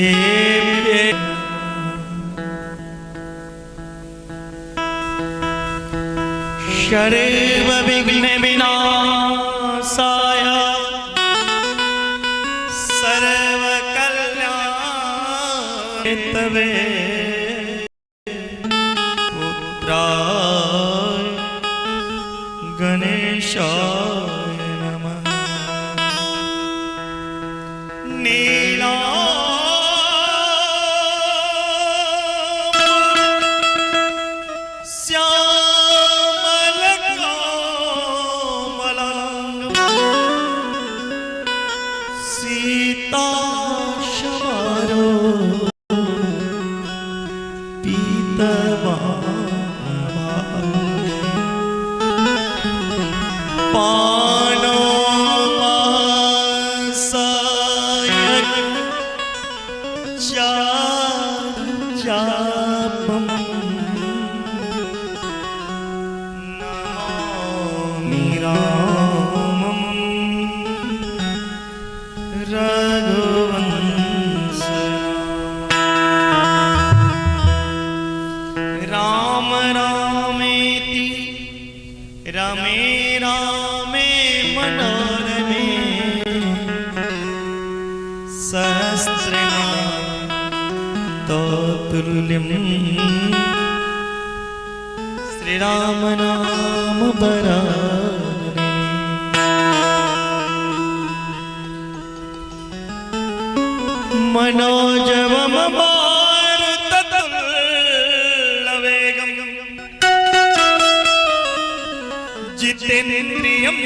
देव्ये सर्वविघ्न विनाशाय सर्वकल्याण हेतवे पुत्राय गणेशाय नमः। नीला रमे रामे मनोरमे सहस्रनाम तोतुल्यं श्री राम नाम बराने। मनोजवम मारुततुल्यवेगम् जितेन्द्रियं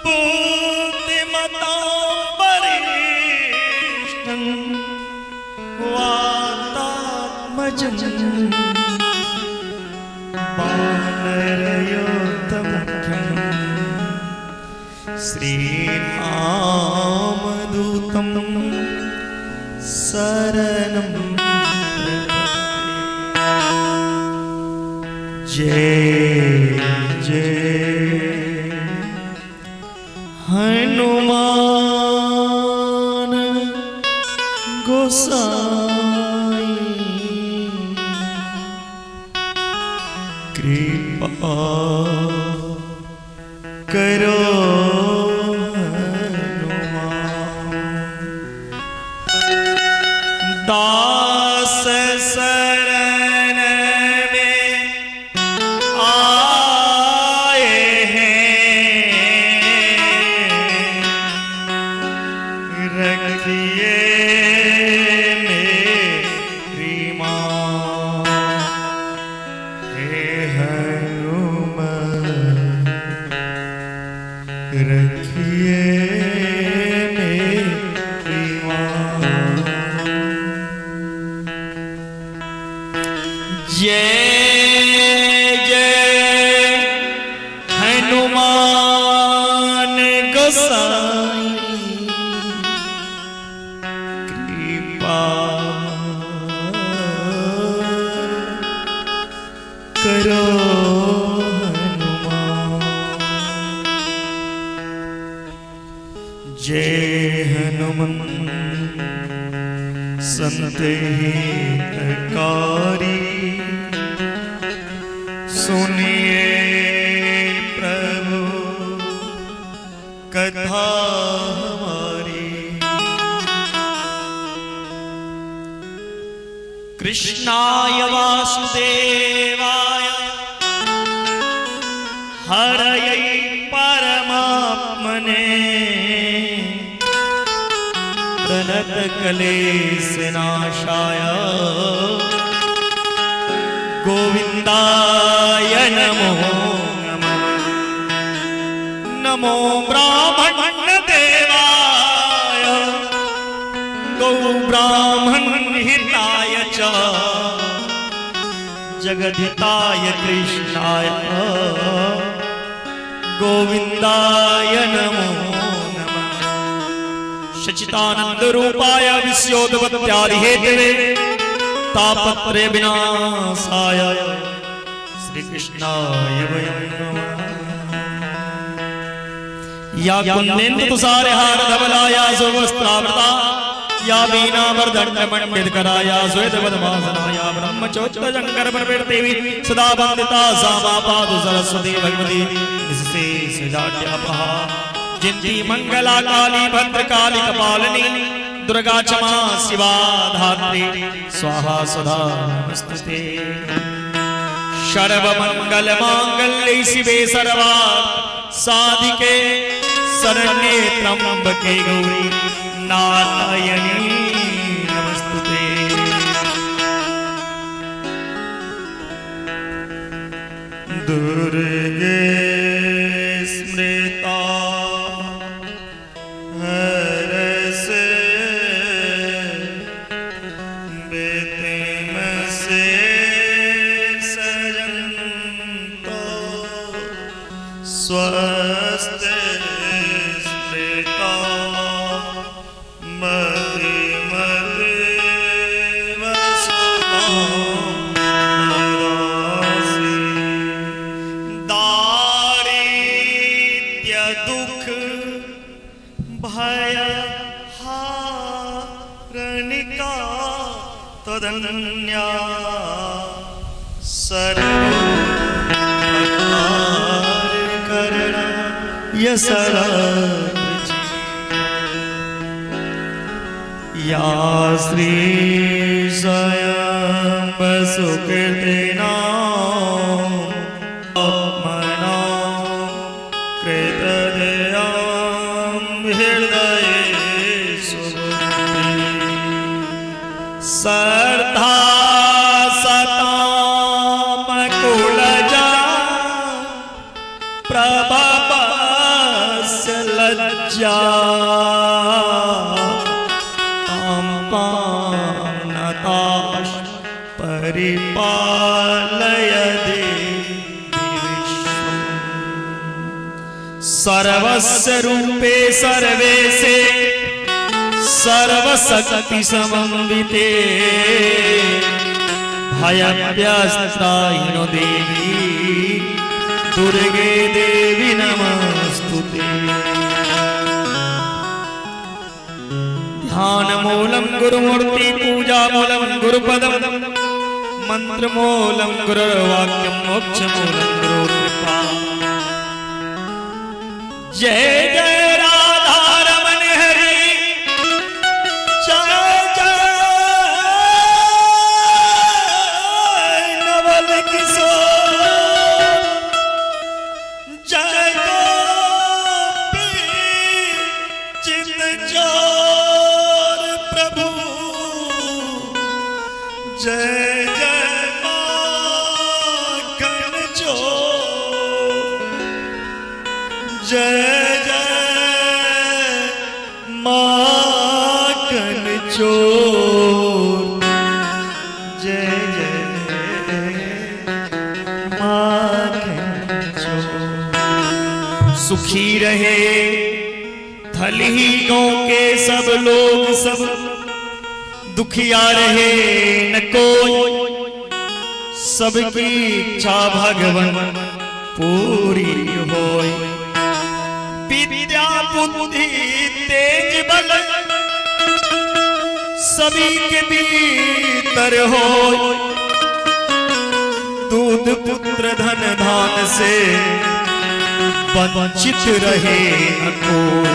बुद्धिमतां वरिष्ठं वातात्मजं वानरयोद्धमुख्यं श्रीरामदूतं शरणं जय जय हनुमान गोसाई कृपा करो हनुमान। दास शरण करो हनुमान। जय हनुमान संत हितकारी सुनिए प्रभु कथा हमारी। कृष्णाय वासुदेवाय हरये परमात्मने प्रणतक्लेशनाशाय गोविन्दाय नमो नमः। नमो ब्राह्मणदेवाय गौ ब्राह्मणहिताय च जगद्धिताय कृष्णाय गोविन्दाय नमो नमः। सच्चिदानंद रूपाय विश्वोदपत्यादि हेतवे तापत्रय विनाशाय श्री कृष्णाय वयं नमः। या कुंदेन्दु तुषार हार धवला या सुवस्त्रावृता या वीणा वर्धन मंडित करा या श्वेत पद्मासना या ब्रह्मचोत्तर शंकर प्रवृत्ति सदा वंदिता सामा पादु सरस्वती भगवती इससे सजाट्यापहा जिनकी मंगला काली भद्रकाली कपालिनी दुर्गा क्षमा शिवा धात्री स्वाहा सदा नमस्ते। सर्व मंगल मांगल्ये शिवे सर्वार्थ साधिके शरण्ये त्र्यंबके गौरी नारायणी नमस्तुते। दुर्गे स्मृता हरसे बेतिमसे सजन्तो स्वस्ते तदन्या सर्वकरण यसरा या श्री स्वयं सुकृतिना मना कृतदया हृदय श्रद्धा सताम कुलजा प्रभवस्य लज्जा ताम्पानताश परिपालय देवी विश्वम्। सर्वस्य रूपे सर्वेशे सर्वशक्ति समन्विते भयभ्यस्त्राहिनो देवी दुर्गे देवी नमस्तुते। ध्यान मूलम गुरुमूर्ति पूजा मूलम गुरुपदम मंत्र मूलम गुरुर्वाक्यम मोक्ष मूलम गुरुकृपा। जय जय राधा रमण हरि जय जय नवल किशोर जय गोपी चित चोर प्रभु जय जय माखन चोर जय जय माखन चोर जय जय माखन चोर। सुखी रहे थली गाँव के सब लोग सब दुखिया रहे न कोई सबकी इच्छा भगवन पूरी होय। विद्या बुद्धि तेज बल सभी के भीतर हो। दूध पुत्र धन धान से वंचित रहे न कोई।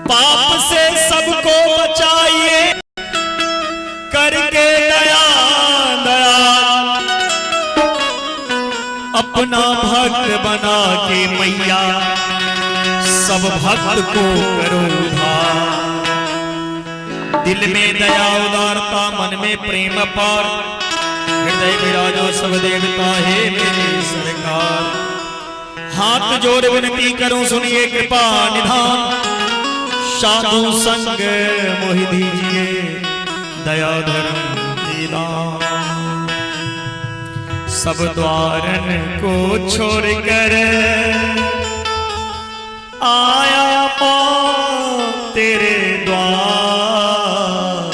पाप से सबको बचाइए करके दया दया अपना भक्त बना के मैया सब भक्त को करो उद्धार। दिल में दया उदारता मन में प्रेम अपार हृदय विराजो सब देवता है मेरी सरकार। हाथ जोड़ विनती करूं सुनिए कृपा निधान साधु संग मोहि दीजिए दया धर्म दीदान। सब द्वारन को छोड़कर आया पाँव तेरे द्वार।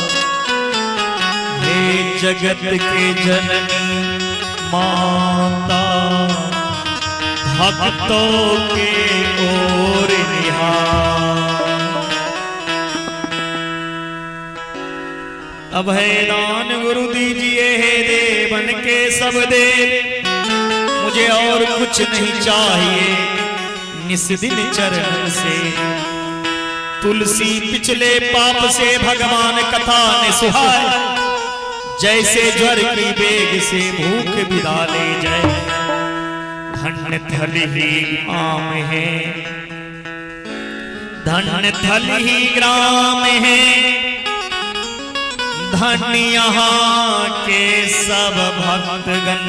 हे जगत के जननी माता भक्तों के ओ अभय दान गुरु दीजिए हे देवन के सब देव, मुझे और कुछ नहीं चाहिए निस दिन चरण से। तुलसी पिछले पाप से भगवान कथा ने सुहाए, जैसे ज्वर की बेग से भूख विदा ले जाए। धन्य थल ही आम है, धन्य थल ही ग्राम है, धन्य यहाँ के सब भक्तगण।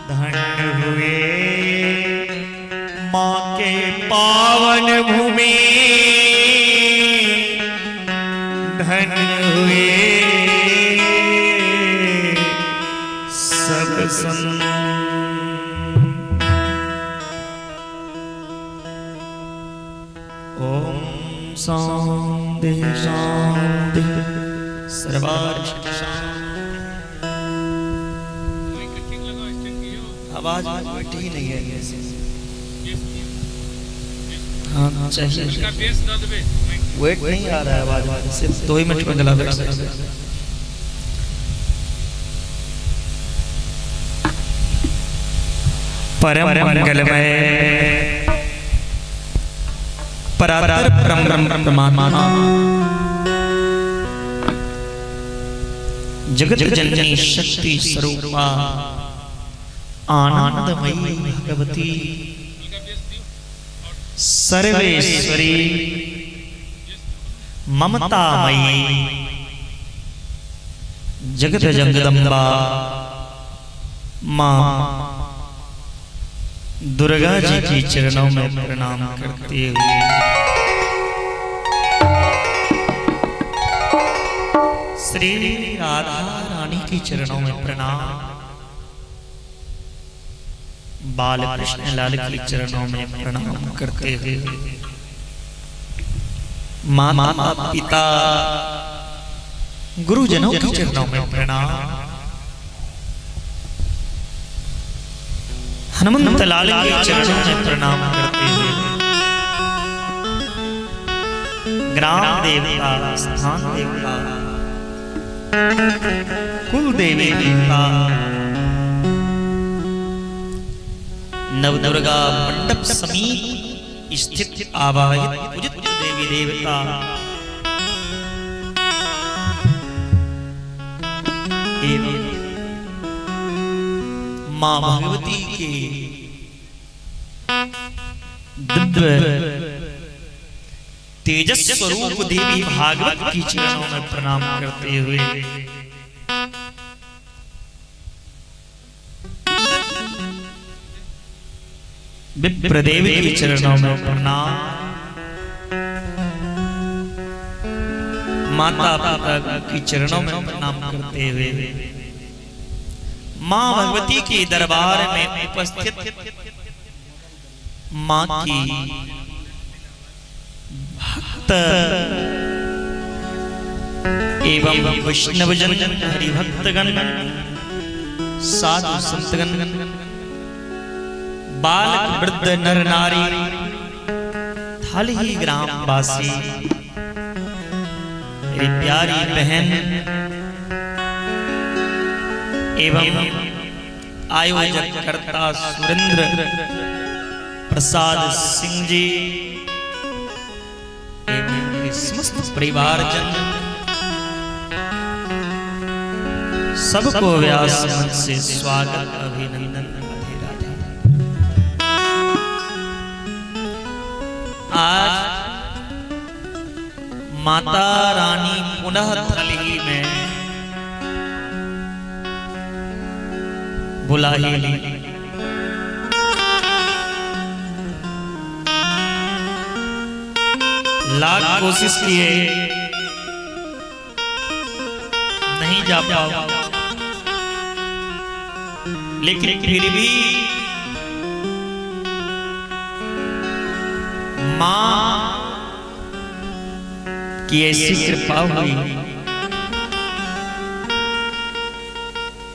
धन्य हुए माँ के पावन भूमि, धन्य हुए सब संत। ओम शांति शांति सर्वार्थ आवाज बैठी ही नहीं है। हाँ चाहिए, वेट नहीं आ रहा है आवाज, सिर्फ 2 ही मिनट में गला बैठ सकता है। परम मंगलमय परात्पर ब्रह्म परमात्मा जगत जननी शक्ति स्वरूपा आनंदमयी भगवती सर्वेश्वरी ममतामयी जगत जगदम्बा मां दुर्गा जी की चरणों में प्रणाम करते हुए श्री राधा रानी की चरणों में प्रणाम, बाल कृष्ण लाल की चरणों में प्रणाम करते हुए माता पिता गुरुजनों की चरणों में प्रणाम, हनुमंत लाल के चरणों में प्रणाम करते हुए ग्राम देवता, स्थान देवता, कुल देवी देवता, नवदुर्गा मंडप समीप स्थित आवाहित पूजित देवी देवता एवं मां भगवती के दिव्य तेजस स्वरूप देवी भागवत की चरणों में प्रणाम करते हुए विप्रदेव के चरणों में प्रणाम, माता पिता की चरणों में प्रणाम करते हुए मां भगवती के दरबार में उपस्थित मां की भक्त एवं वैष्णवजन हरिभक्तगण, साधु संतगण, बालक वृद्ध नर नारी, थल ही ग्राम वासी, मेरी प्यारी बहन एवं आयोजक कर्ता सुरेंद्र प्रसाद सिंह जी एवं समस्त परिवारजन, सबको व्यास मंच से स्वागत अभिनंदन। आज माता रानी पुनः थली में बुला ही ली। लाख कोशिश किए नहीं जा पाओ, लेकिन फिर भी मां की ऐसी कृपा हुई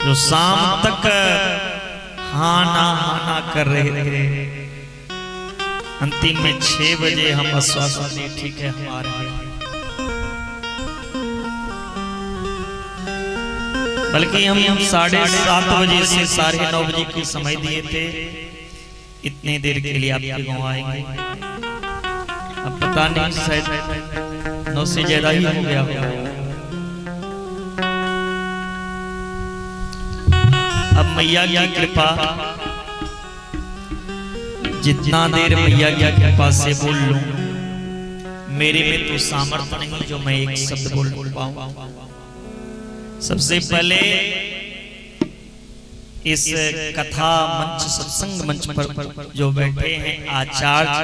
जो शाम तक हाना कर रहे थे। अंतिम में 6 बजे हम आश्वासन दिए, ठीक है हमारे बल्कि हम 7:30 बजे से 9:30 बजे की समय दिए थे, इतने देर के लिए आपके गाँव आएंगे। अब पता नहीं शायद 9 से ज्यादा ही हो गया होगा। अब मैया की कृपा, जितना देर मैया की कृपा से बोल लूं, मेरे में तो सामर्थ्य नहीं जो मैं एक शब्द बोल पाऊं। सबसे पहले इस कथा मंच, सत्संग मंच पर जो बैठे हैं आचार्य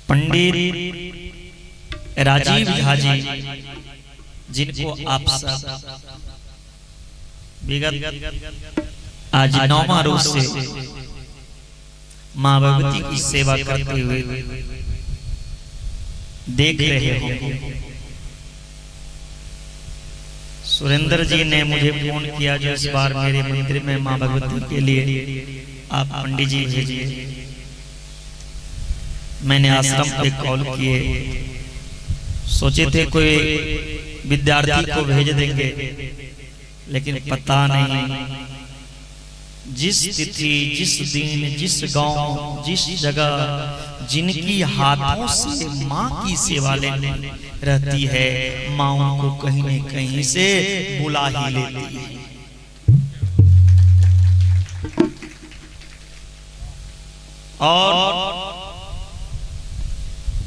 पंडित राजीव झा जी, जिनको आप सब विगत आज 9वां रोज से मां भगवती की सेवा करते हुए देख रहे हो। सुरेंद्र जी ने मुझे फोन किया जो इस बार मेरे मंदिर में मां भगवती के लिए आप पंडित जी भेजिए। मैंने आश्रम पे कॉल किए, सोचे थे कोई विद्यार्थी को भेज देंगे, लेकिन पता नहीं जिस तिथि, जिस दिन, जिस गांव, जिस जगह जिनकी हाथों से माँ की सेवा लेने रहती है, माँ उनको कहीं न कहीं से बुला ही लेती है। और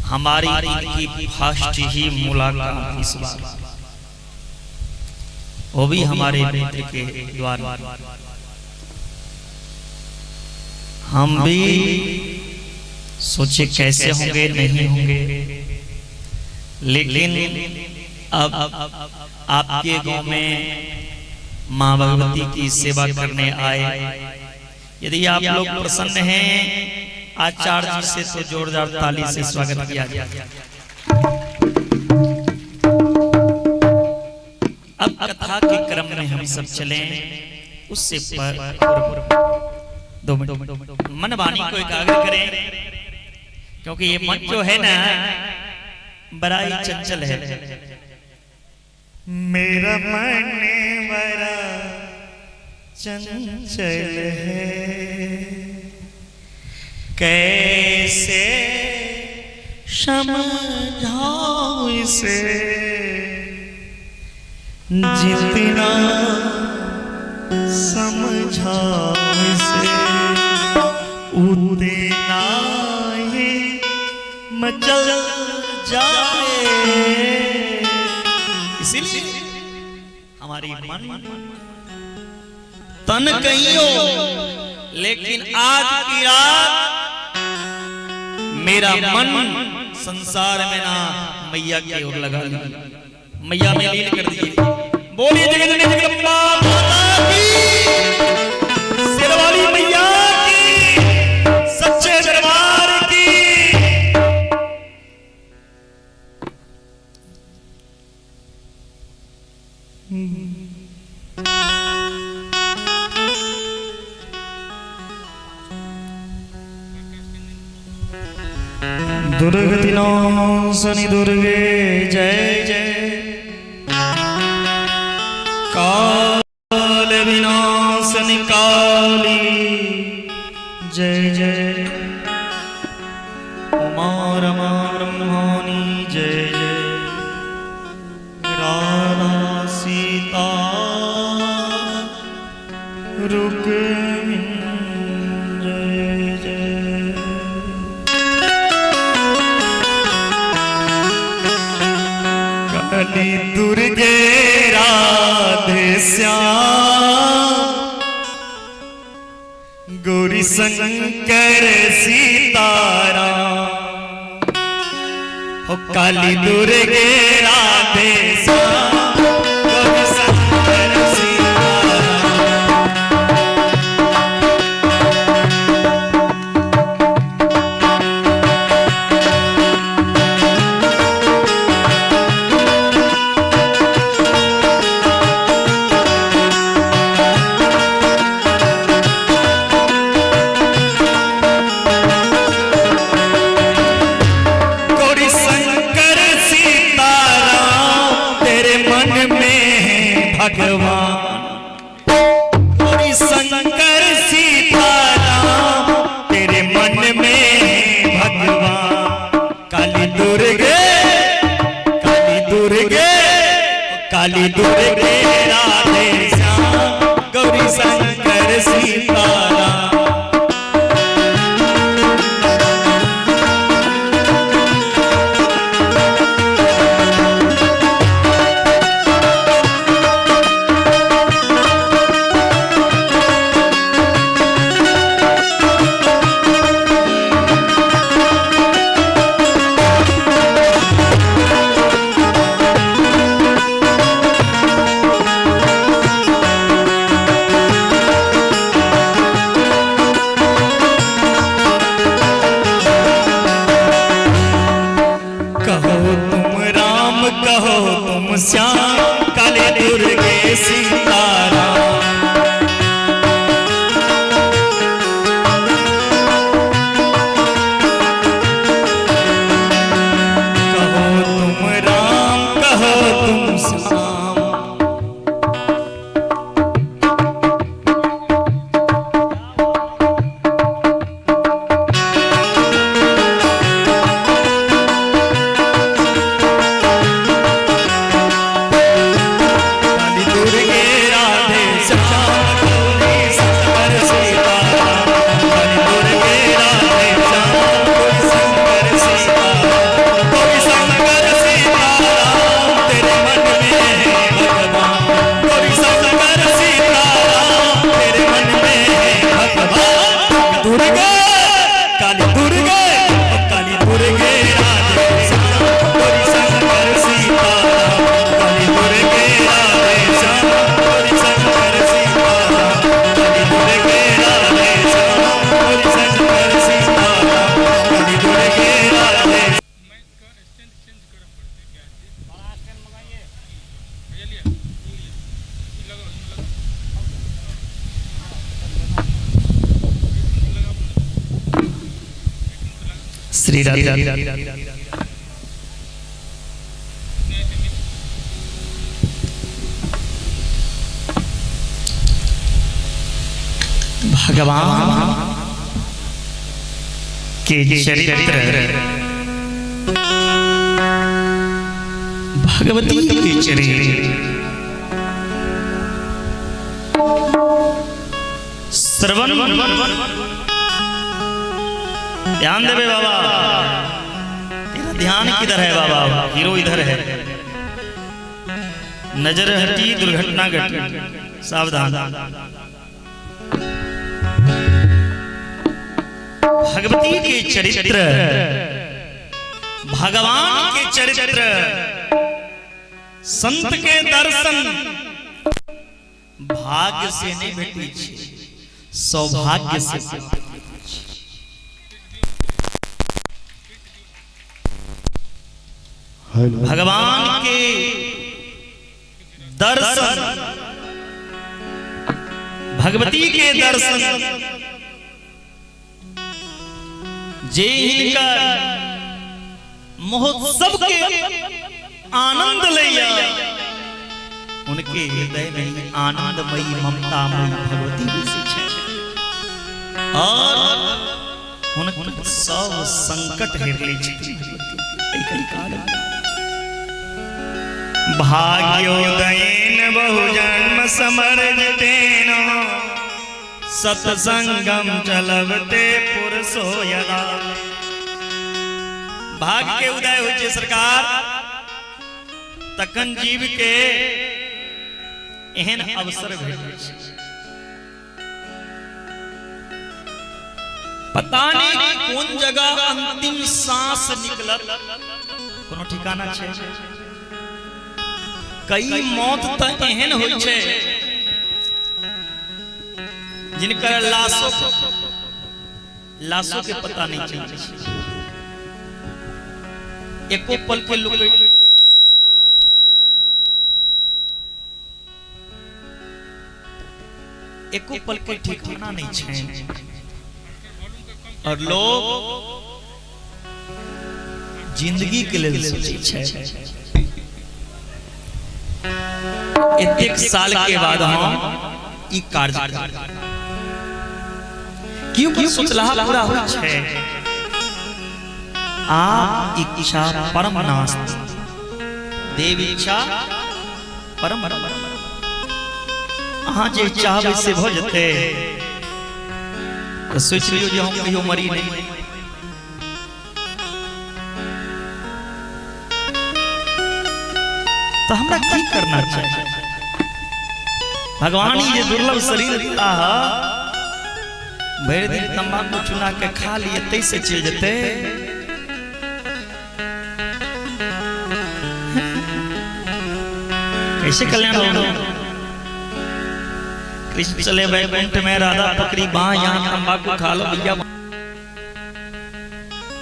हमारी इनकी फर्स्ट ही मुलाकात इस बार, वो भी हमारे मित्र के द्वारा। हम भी सोचे कैसे होंगे, नहीं होंगे, लेकिन अब आपके गांव में मां भगवती की सेवा करने आए। यदि आप लोग प्रसन्न हैं, आचार्य जी से तो जोरदार ताली से स्वागत किया जाए। अब कथा के क्रम में हम सब चलें, उससे पर 2 मिनट मन वाणी को एकाग्र करें, क्योंकि ये मन जो है ना बड़ा ही चंचल है। मेरा मन बड़ा चंचल है, कैसे समझाऊं इसे, जितना समझाऊं इसे उतना ही मचल जाए। इसीलिए हमारी मन तन कहियो, लेकिन आज की रात मेरा मन संसार में ना मैया की ओर लगा ली, मैया में लीन कर दिए। बोलिए जगत जगदम्बा माता की, शेरवाली मैया की, सच्चे दरबार की। दुर्गति नाशनी दुर्गे जय जय, काल विनाशनी काली जय जय, उमा रमा ब्रह्मणी जय जय, राधा सीता रुक्मिणी जय जय। काली दुर्गे राधे श्याम, गौरी शंकर सीताराम, हो काली दुर्गे राधे श्याम, गौरी शंकर तेरे भगवान गौरी शंकर सीताराम तेरे मन में है भगवान। काली दुर्गे काली दुर्गे काली दुर्गे राधे श्याम गौरी शंकर सीताराम। श्याम काली दुर्गे सीताराम। कहो तुम राम कहो तुम श्याम। श्री राधे भगवान के चरित्र भगवती के चरित्र श्रवण ध्यान देवे बाबा। तेरा ध्यान किधर है बाबा? हीरो इधर है। नजर हटी दुर्घटना घटी, सावधान। भगवती के चरित्र भगवान के चरित्र संत के दर्शन भाग्य से नहीं भेटी, सौभाग्य से। भगवान के दर्शन भगवती के दर्शन जे इनका महोत्सव के आनंद लिया, उनके हृदय में आनंदमयी ममतामयी भगवती विशेष है और उनके सब संकट हर ले। भाग्योदयेन बहुजन्म समर्जितेन सत्संगम चलवते पुरुषो यदा। भाग्य के उदय हो सरकार तखन जीव के एहन अवसर भेटे छै। पता नहीं कौन जगह अंतिम सांस निकलत कोनो ठिकाना छै। कई मौत त एहन होइ छै जिनकर लाशों के पता नहीं चलते। एको पल के लोग एको पल के ठिकाना नहीं छै और लोग जिंदगी के लिए सोचे छै। एक साल के बाद हम ई कार्य क्योंकि सोचला पूरा हो छे आप इच्छा परम नाश देव इच्छा परम अहाँ जे चाहबे से भ जते तो सोच लियो जे हम कहियो मरी नहीं तो हमरा की करना चाहिए भगवान ये दुर्लभ शरीर दिया भर दिन तंबाकू चुना के खा लिए तैसे चल जते कैसे कल्याण होगा कृष्ण चले वैकुंठ में राधा पकड़ी बाँ यहाँ तंबाकू खा लो भैया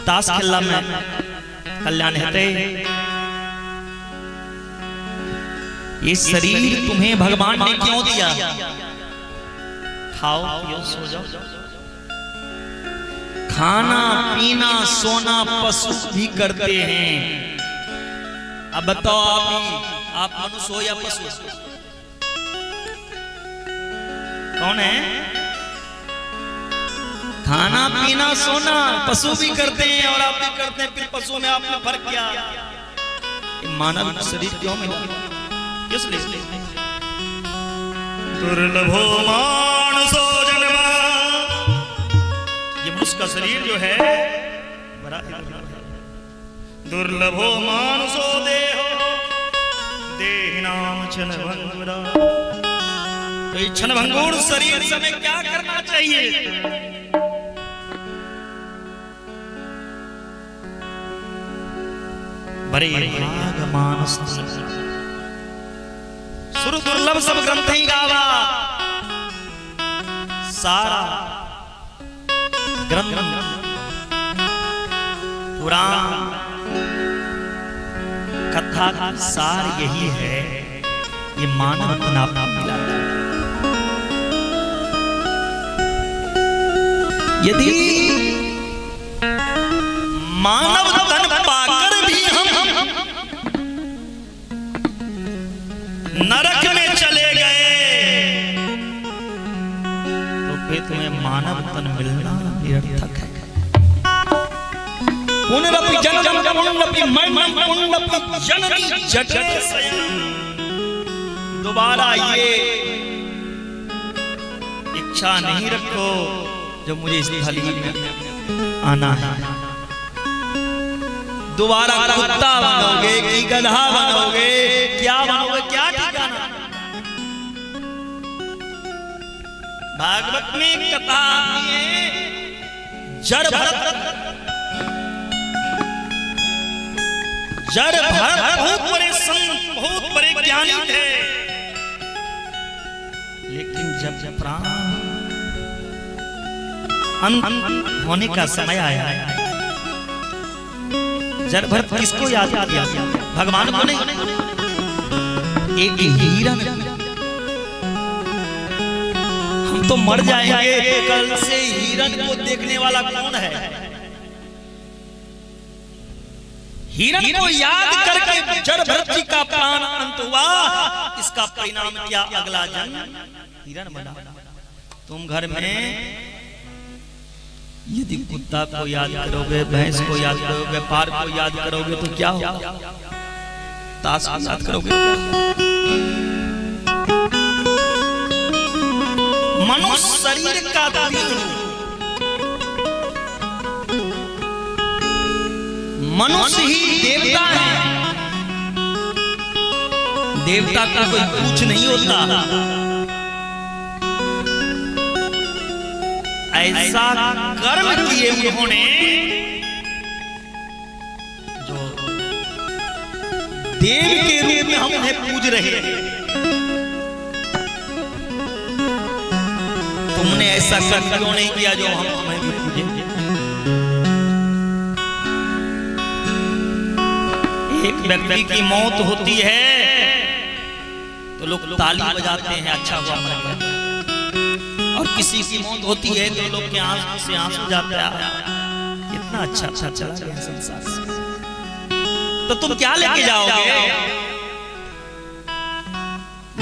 ताश खेलना में कल्याण हेते ये शरीर तुम्हें भगवान ने क्यों दिया खाओ पियो सो जाओ खाना पीना सोना पशु भी करते हैं अब बताओ आप मनुष्य हो या पशु कौन है खाना पीना सोना पशु भी करते हैं और आप भी करते हैं फिर पशु में आपने फर्क क्या मानव शरीर क्यों मिला किस लिए दुर्लभो मानसो जन्मा ये मनुष्य का शरीर जो है बड़ा दुर्लभो मानसो देहो देहिनाम क्षणभंगुरा तो ये क्षणभंगुर शरीर से हमें क्या करना चाहिए बड़े भाग मानस सुर दुर्लभ सब ग्रंथ ही गावा सारा ग्रंथ पुराण कथा का सार यही है ये मानव तन आपको मिला यदि मानव तन पाकर भी हम नरक में चले गए तो फिर तुम्हें मानव तन मिलना निरर्थक है पुनरपि जन्म पुनरपि मरण पुनरपि जननी जठरे शयनम दोबारा ये इच्छा नहीं रखो जो मुझे इस थली में आना है दोबारा कुत्ता बनोगे कि गधा बनोगे क्या बनोगे क्या ठिकाना भागवत में कथा आती है जड़ भरत बहुत बड़े संत बहुत बड़े ज्ञानी थे लेकिन जब प्राण अंत होने का समय आया जड़ भरत किसको याद किया भगवान को नहीं एक हिरन हम तो मर जाएंगे कल से हिरन को देखने वाला कौन है हिरन को याद करके जड़ भरत जी का प्राण अंत हुआ इसका परिणाम क्या अगला जन्म हिरन बना तुम घर में यदि कुत्ता को याद करोगे भैंस को याद करोगे पार को याद करोगे तो क्या होगा ताश को याद करोगे मनुष्य शरीर का मनुष्य ही देवता है देवता का कोई पूछ नहीं होता ऐसा कर्म किए उन्होंने जो देव के रूप में हम उन्हें पूज रहे हैं तुमने ऐसा कर्म क्यों नहीं किया जो हम तुम्हें भी पूजे एक व्यक्ति की मौत होती है तो लोग ताली बजाते हैं अच्छा हुआ मर गया और किसी की मौत होती है तो लोग के आंसू से आंसू जाता है कितना अच्छा चला गया संसार से तो तुम क्या लेके जाओगे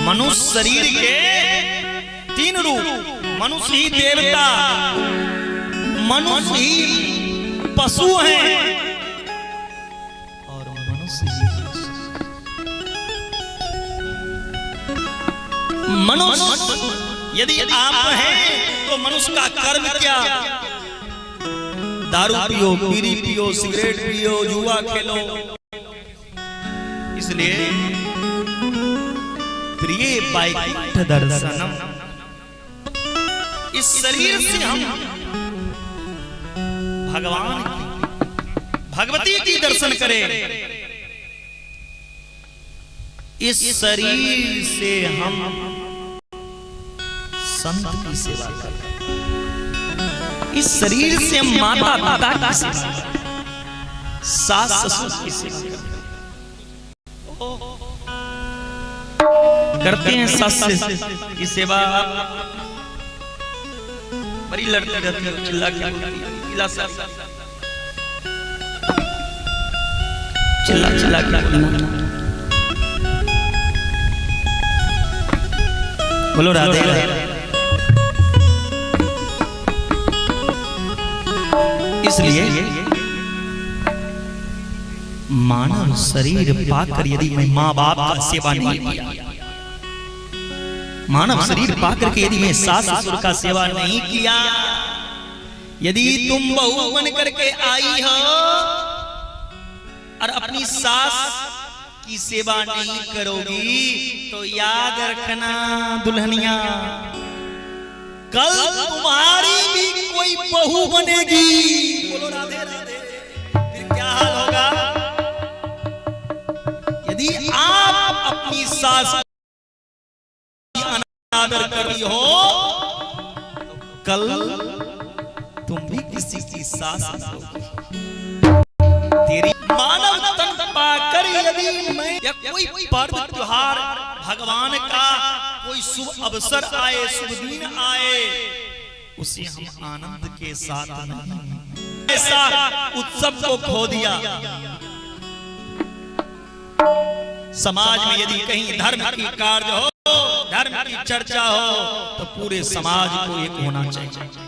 मनुष्य शरीर के 3 रूप, मनुष्य ही देवता, मनुष्य ही पशु हैं और मनुष्य ही मनुष्य। यदि आप हैं तो मनुष्य का कर्म क्या? दारू पियो, बीड़ी पियो, सिगरेट पियो, जुआ खेलो। इसलिए प्रिय वैकुंठ दर्शनम, इस शरीर से हम भगवान भगवती की दर्शन करें, इस शरीर से हम संत की सेवा करें, इस शरीर से हम माता पिता की सेवा, सास ससुर की सेवा करते हैं। सास की सेवा बड़ी लड़ती रहती है, चिल्ला के चिल्ला चिल्ला के बोलो राधे राधे। इसलिए मानव शरीर पाकर यदि मैं माँ बाप का सेवा नहीं किया, मानव शरीर पाकर के यदि मैं सास ससुर का सेवा नहीं किया, यदि तुम बहू बन करके आई हो और अपनी सास की सेवा नहीं करोगी तो याद रखना दुल्हनिया, कल तुम्हारी भी कोई बहू बनेगी। बोलो राधे राधे। फिर क्या हाल होगा? यदि आप अपनी सास की अनादर कर रही हो तो कल तुम भी किसी की सास होगी। तेरी मानव तन पाकर यदि मैं या कोई पर्व त्योहार भगवान का कोई शुभ अवसर आए, शुभ दिन आए, उसे हम आनंद के साथ ऐसा उत्सव को खो दिया। समाज में यदि कहीं धर्म की कार्य हो, धर्म की चर्चा हो तो पूरे समाज को एक होना चाहिए।